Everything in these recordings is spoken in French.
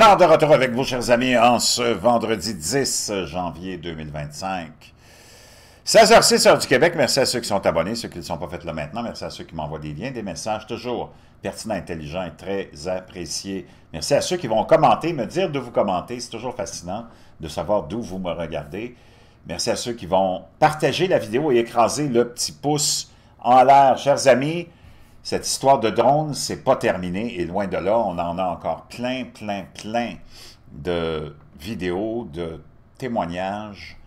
Alors, de retour avec vous, chers amis, en ce vendredi 10 janvier 2025. 16h06, heure du Québec. Merci à ceux qui sont abonnés, ceux qui ne le sont pas fait là maintenant. Merci à ceux qui m'envoient des liens, des messages, toujours pertinents, intelligents et très appréciés. Merci à ceux qui vont commenter, me dire d'où vous commentez. C'est toujours fascinant de savoir d'où vous me regardez. Merci à ceux qui vont partager la vidéo et écraser le petit pouce en l'air. Chers amis, cette histoire de drone, c'est pas terminé et loin de là, on en a encore plein de vidéos, de témoignages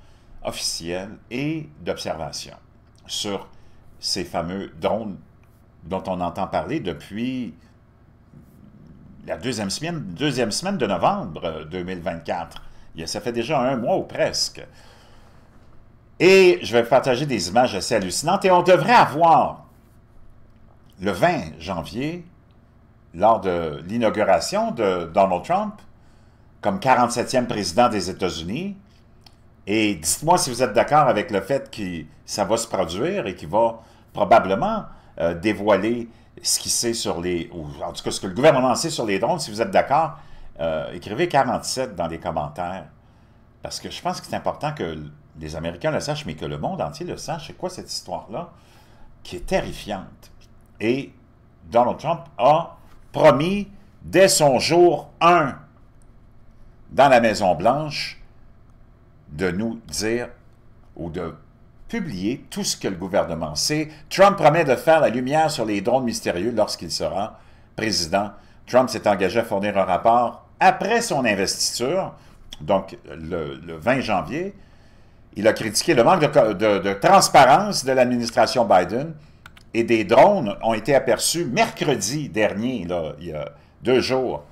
officiels et d'observations sur ces fameux drones dont on entend parler depuis la deuxième semaine de novembre 2024. Ça fait déjà un mois ou presque. Et je vais partager des images assez hallucinantes et on devrait avoir le 20 janvier, lors de l'inauguration de Donald Trump, comme 47e président des États-Unis, et dites-moi si vous êtes d'accord avec le fait que ça va se produire et qu'il va probablement dévoiler ce qu'il sait sur les... ou en tout cas ce que le gouvernement sait sur les drones. Si vous êtes d'accord, écrivez 47 dans les commentaires, parce que je pense que c'est important que les Américains le sachent, mais que le monde entier le sache. C'est quoi cette histoire-là qui est terrifiante? Et Donald Trump a promis, dès son jour 1 dans la Maison-Blanche, de nous dire ou de publier tout ce que le gouvernement sait. Trump promet de faire la lumière sur les drones mystérieux lorsqu'il sera président. Trump s'est engagé à fournir un rapport après son investiture, donc le 20 janvier. Il a critiqué le manque de transparence de l'administration Biden. Et des drones ont été aperçus mercredi dernier, là, il y a 2 jours,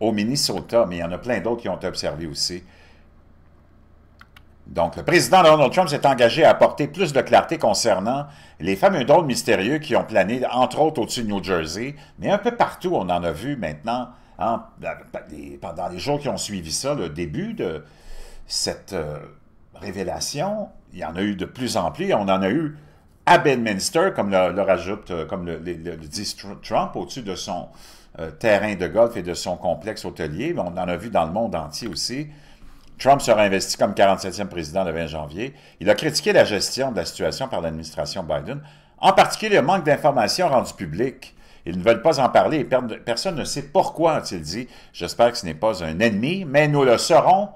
au Minnesota, mais il y en a plein d'autres qui ont été observés aussi. Donc, le président Donald Trump s'est engagé à apporter plus de clarté concernant les fameux drones mystérieux qui ont plané, entre autres, au-dessus de New Jersey, mais un peu partout, on en a vu maintenant, pendant les jours qui ont suivi ça, le début de cette révélation. Il y en a eu de plus en plus, on en a eu à Bedminster, comme le rajoute, comme le dit Trump, au-dessus de son terrain de golf et de son complexe hôtelier. Mais on en a vu dans le monde entier aussi. Trump sera investi comme 47e président le 20 janvier. Il a critiqué la gestion de la situation par l'administration Biden, en particulier le manque d'informations rendues publiques. Ils ne veulent pas en parler et personne ne sait pourquoi, a-t-il dit. J'espère que ce n'est pas un ennemi, mais nous le saurons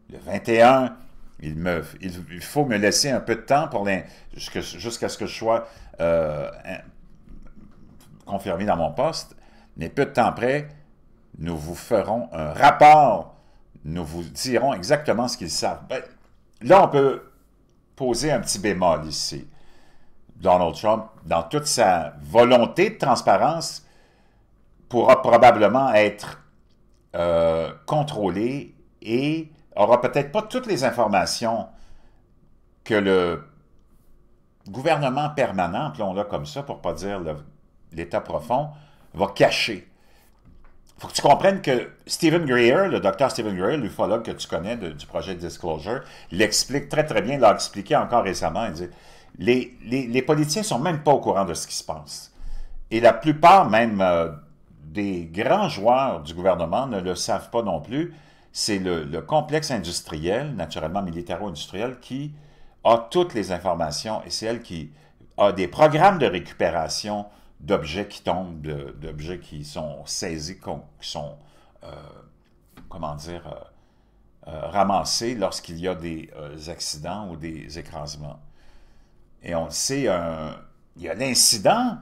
le 21. Il faut me laisser un peu de temps pour jusqu'à ce que je sois confirmé dans mon poste. Mais peu de temps après, nous vous ferons un rapport. Nous vous dirons exactement ce qu'ils savent. Ben, là, on peut poser un petit bémol ici. Donald Trump, dans toute sa volonté de transparence, pourra probablement être contrôlé et aura peut-être pas toutes les informations que le gouvernement permanent, appelons-le comme ça, pour ne pas dire l'État profond, va cacher. Il faut que tu comprennes que Stephen Greer, le docteur Stephen Greer, l'ufologue que tu connais du projet Disclosure, l'explique très bien, l'a expliqué encore récemment. Il dit, les politiciens ne sont même pas au courant de ce qui se passe. Et la plupart même des grands joueurs du gouvernement ne le savent pas non plus. C'est le complexe industriel, naturellement militaro-industriel, qui a toutes les informations et c'est elle qui a des programmes de récupération d'objets qui tombent, d'objets qui sont saisis, qui sont, ramassés lorsqu'il y a des accidents ou des écrasements. Et on le sait, il y a l'incident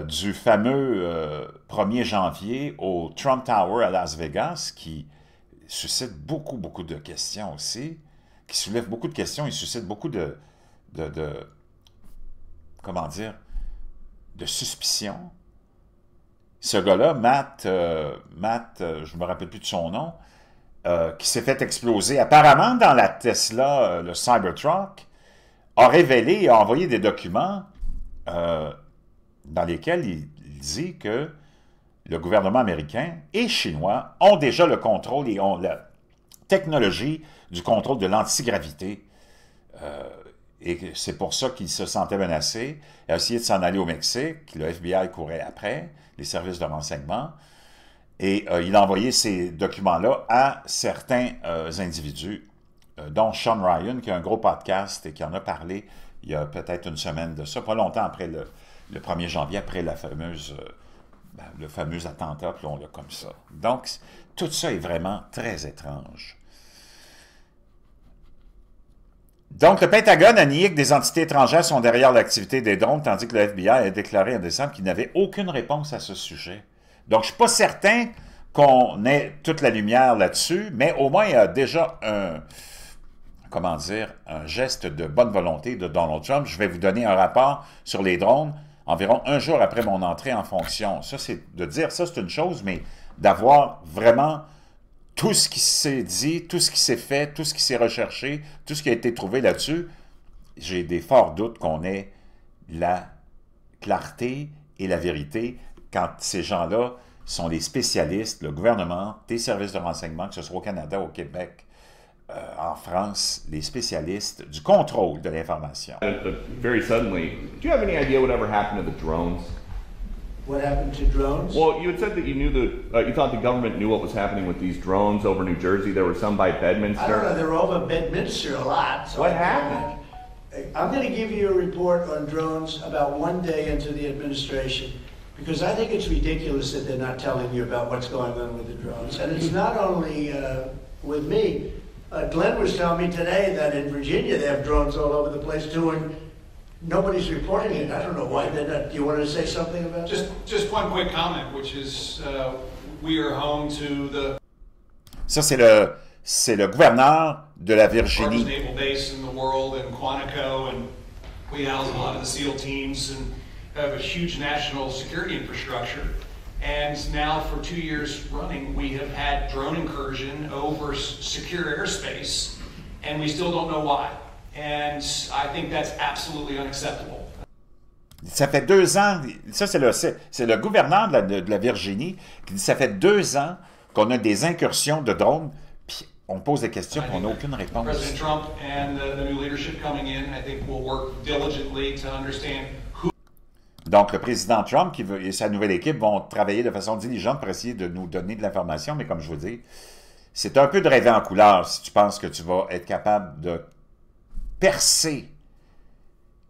du fameux 1er janvier au Trump Tower à Las Vegas qui suscite beaucoup de questions aussi, qui soulève beaucoup de questions et suscite beaucoup de suspicions. Ce gars-là, Matt, je ne me rappelle plus de son nom, qui s'est fait exploser apparemment dans la Tesla, le Cybertruck, a révélé et a envoyé des documents dans lesquels il dit que le gouvernement américain et chinois ont déjà le contrôle et ont la technologie du contrôle de l'antigravité. Et c'est pour ça qu'il se sentait menacé. Il a essayé de s'en aller au Mexique. Le FBI courait après, les services de renseignement. Et il a envoyé ces documents-là à certains individus, dont Sean Ryan, qui a un gros podcast et qui en a parlé il y a peut-être une semaine de ça, pas longtemps après le 1er janvier, après la fameuse, le fameux attentat, appelons-le comme ça. Donc, tout ça est vraiment très étrange. Donc, le Pentagone a nié que des entités étrangères sont derrière l'activité des drones, tandis que le FBI a déclaré en décembre qu'il n'avait aucune réponse à ce sujet. Donc, je ne suis pas certain qu'on ait toute la lumière là-dessus, mais au moins, il y a déjà comment dire, un geste de bonne volonté de Donald Trump. Je vais vous donner un rapport sur les drones environ un jour après mon entrée en fonction. Ça, c'est de dire ça, c'est une chose, mais d'avoir vraiment tout ce qui s'est dit, tout ce qui s'est fait, tout ce qui s'est recherché, tout ce qui a été trouvé là-dessus, j'ai des forts doutes qu'on ait la clarté et la vérité quand ces gens-là sont les spécialistes, le gouvernement, des services de renseignement, que ce soit au Canada, au Québec, en France, les spécialistes du contrôle de l'information. Very suddenly, do you have any idea whatever happened to the drones? What happened to drones? Well, you had said that you knew you thought the government knew what was happening with these drones over New Jersey. There were some by Bedminster. I don't know. They're over Bedminster a lot. So What happened? I'm going to give you a report on drones about one day into the administration, because I think it's ridiculous that they're not telling you about what's going on with the drones. And it's not only with me. Glenn was telling me today that in Virginia they have drones all over the place too, and nobody's reporting it. I don't know why they're not. Do you want to say something about that? Just one quick comment, which is we are home to the. Ça, c'est le gouverneur de la Virginie. Naval base in the world in Quantico, and we house a lot of the SEAL teams and have a huge national security infrastructure. And now for 2 years running, we have had drone incursion over secure airspace, and we still don't know why. And I think that's absolutely unacceptable. Ça fait 2 ans, ça c'est le gouverneur de la Virginie qui dit ça fait 2 ans qu'on a des incursions de drones, puis on pose des questions et on n'a aucune réponse. President Trump and the new leadership coming in, I think, will work diligently to understand who. Donc, le président Trump et sa nouvelle équipe vont travailler de façon diligente pour essayer de nous donner de l'information, mais comme je vous dis, c'est un peu de rêver en couleur si tu penses que tu vas être capable de percer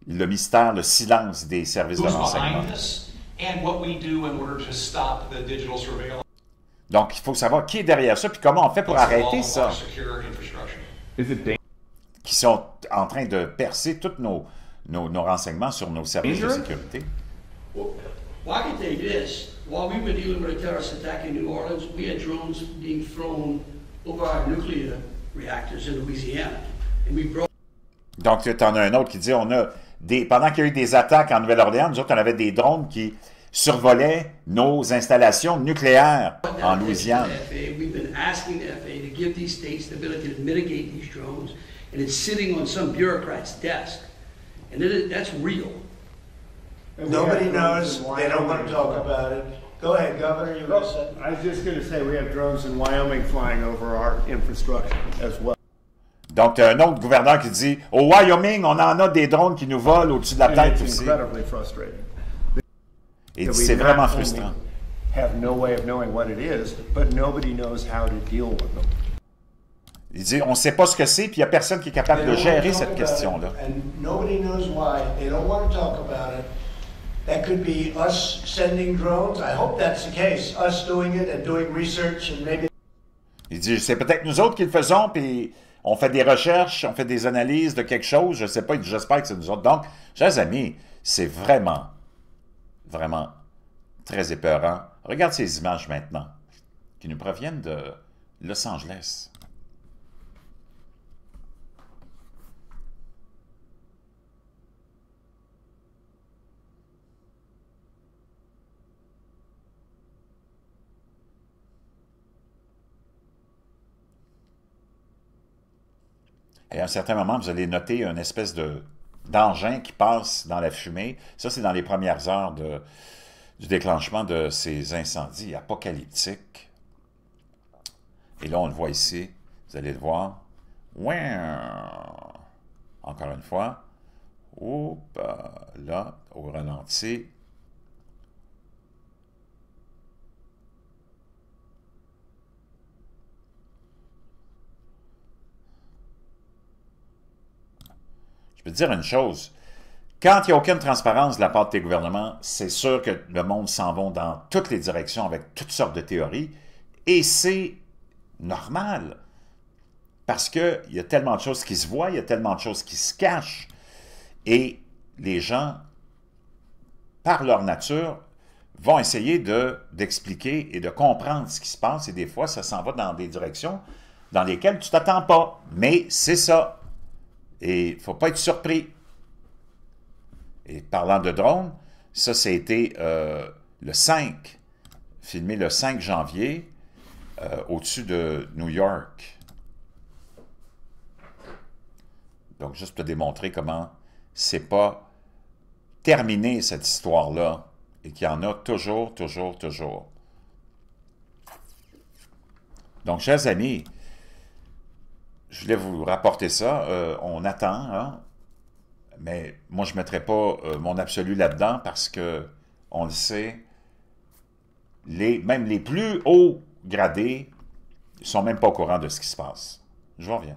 le mystère, le silence des services de renseignement. Donc, il faut savoir qui est derrière ça, puis comment on fait pour arrêter ça. Qui sont en train de percer tous nos renseignements sur nos services de sécurité. Well, I can tell you this. While we were dealing with a terrorist attack in New Orleans, we had drones being thrown over our nuclear reactors in Louisiana. And we broke. Donc, tu en as un autre qui dit, pendant qu'il y a eu des attaques en Nouvelle-Orléans, nous autres, on avait des drones qui survolaient nos installations nucléaires en Louisiane. We've been asking the FAA to give these states the ability to mitigate these drones, and it's sitting on some bureaucrat's desk. And that's real. Nobody knows. They don't want to talk about it. Go ahead, Governor. You were going to say. I was just going to say we have drones in Wyoming flying over our infrastructure as well. Donc, tu as un autre gouverneur qui dit, au Wyoming, on en a des drones qui nous volent au-dessus de la tête aussi. Et c'est vraiment frustrant. Have no way of knowing what it is, but nobody knows how to deal with them. Il dit, on ne sait pas ce que c'est, puis il n'y a personne qui est capable de gérer cette question-là. And nobody knows why. They don't want to talk about it. That could be us sending drones. I hope that's the case. Us doing it and doing research and maybe. Il dit, c'est peut-être nous autres qui le faisons, puis on fait des recherches, on fait des analyses de quelque chose, je ne sais pas, j'espère que c'est nous autres. Donc, chers amis, c'est vraiment, vraiment très épeurant. Regarde ces images maintenant, qui nous proviennent de Los Angeles. Et à un certain moment, vous allez noter une espèce d'engin qui passe dans la fumée. Ça, c'est dans les premières heures du déclenchement de ces incendies apocalyptiques. Et là, on le voit ici. Vous allez le voir. Encore une fois. Oups, là, au ralenti. peux te dire une chose. Quand il n'y a aucune transparence de la part de tes gouvernements, c'est sûr que le monde s'en va dans toutes les directions avec toutes sortes de théories. Et c'est normal. Parce qu'il y a tellement de choses qui se voient, il y a tellement de choses qui se cachent. Et les gens, par leur nature, vont essayer d'expliquer et de comprendre ce qui se passe. Et des fois, ça s'en va dans des directions dans lesquelles tu ne t'attends pas. Mais c'est ça. Et il ne faut pas être surpris. Et parlant de drone, ça, c'était le 5, filmé le 5 janvier, au-dessus de New York. Donc, juste pour te démontrer comment c'est pas terminé, cette histoire-là, et qu'il y en a toujours, toujours, toujours. Donc, chers amis, je voulais vous rapporter ça. On attend, hein? Mais moi, je ne mettrai pas mon absolu là-dedans parce que, on le sait, même les plus hauts gradés ne sont même pas au courant de ce qui se passe. Je vous reviens.